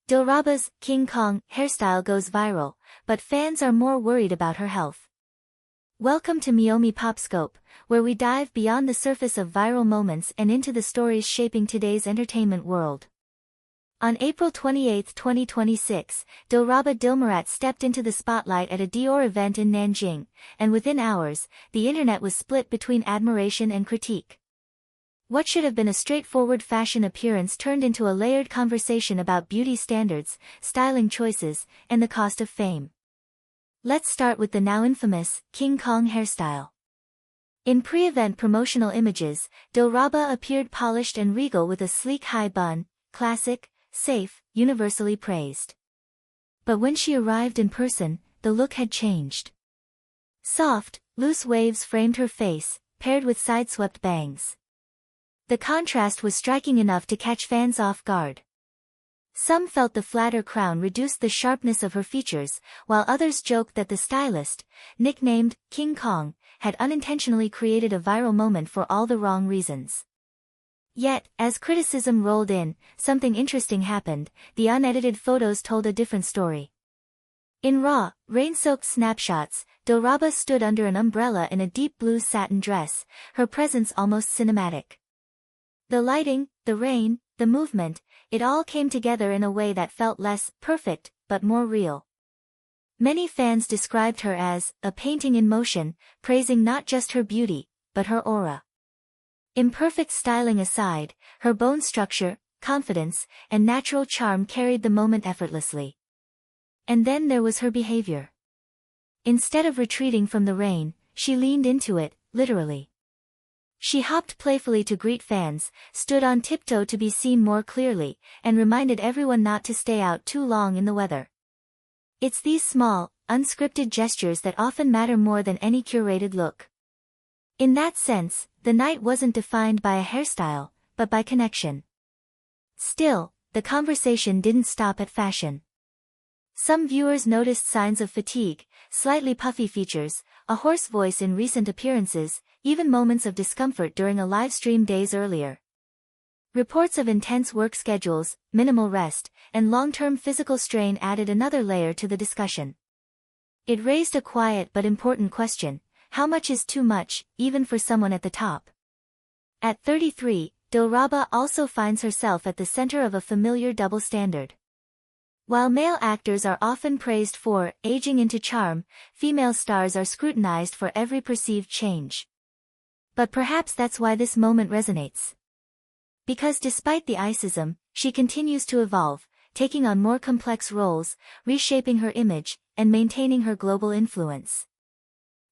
Dilraba's King Kong hairstyle goes viral, but fans are more worried about her health. Welcome to Meomi PopScope, where we dive beyond the surface of viral moments and into the stories shaping today's entertainment world. On April 28, 2026, Dilraba Dilmurat stepped into the spotlight at a Dior event in Nanjing, and within hours, the internet was split between admiration and critique. What should have been a straightforward fashion appearance turned into a layered conversation about beauty standards, styling choices, and the cost of fame. Let's start with the now infamous King Kong hairstyle. In pre-event promotional images, Dilraba appeared polished and regal with a sleek high bun, classic, safe, universally praised. But when she arrived in person, the look had changed. Soft, loose waves framed her face, paired with sideswept bangs. The contrast was striking enough to catch fans off guard. Some felt the flatter crown reduced the sharpness of her features, while others joked that the stylist, nicknamed King Kong, had unintentionally created a viral moment for all the wrong reasons. Yet, as criticism rolled in, something interesting happened. The unedited photos told a different story. In raw, rain-soaked snapshots, Dilraba stood under an umbrella in a deep blue satin dress, her presence almost cinematic. The lighting, the rain, the movement, it all came together in a way that felt less perfect, but more real. Many fans described her as a painting in motion, praising not just her beauty, but her aura. Imperfect styling aside, her bone structure, confidence, and natural charm carried the moment effortlessly. And then there was her behavior. Instead of retreating from the rain, she leaned into it, literally. She hopped playfully to greet fans, stood on tiptoe to be seen more clearly, and reminded everyone not to stay out too long in the weather. It's these small, unscripted gestures that often matter more than any curated look. In that sense, the night wasn't defined by a hairstyle, but by connection. Still, the conversation didn't stop at fashion. Some viewers noticed signs of fatigue, slightly puffy features, a hoarse voice in recent appearances, even moments of discomfort during a live stream days earlier. Reports of intense work schedules, minimal rest, and long-term physical strain added another layer to the discussion. It raised a quiet but important question: how much is too much, even for someone at the top? At 33, Dilraba also finds herself at the center of a familiar double standard. While male actors are often praised for aging into charm, female stars are scrutinized for every perceived change. But perhaps that's why this moment resonates. Because despite the icism, she continues to evolve, taking on more complex roles, reshaping her image, and maintaining her global influence.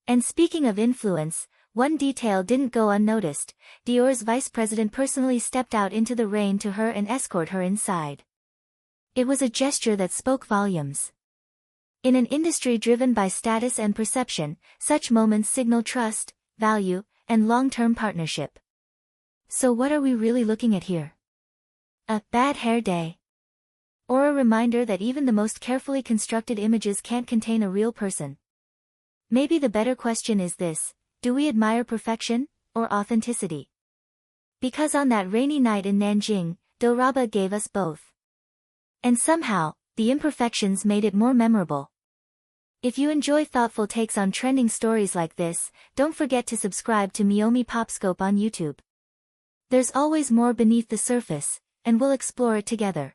And speaking of influence, one detail didn't go unnoticed: Dior's vice president personally stepped out into the rain to her and escort her inside. It was a gesture that spoke volumes. In an industry driven by status and perception, such moments signal trust, value, and long-term partnership. So what are we really looking at here? A bad hair day? Or a reminder that even the most carefully constructed images can't contain a real person? Maybe the better question is this: do we admire perfection, or authenticity? Because on that rainy night in Nanjing, Dilraba gave us both. And somehow, the imperfections made it more memorable. If you enjoy thoughtful takes on trending stories like this, don't forget to subscribe to Meomi PopScope on YouTube. There's always more beneath the surface, and we'll explore it together.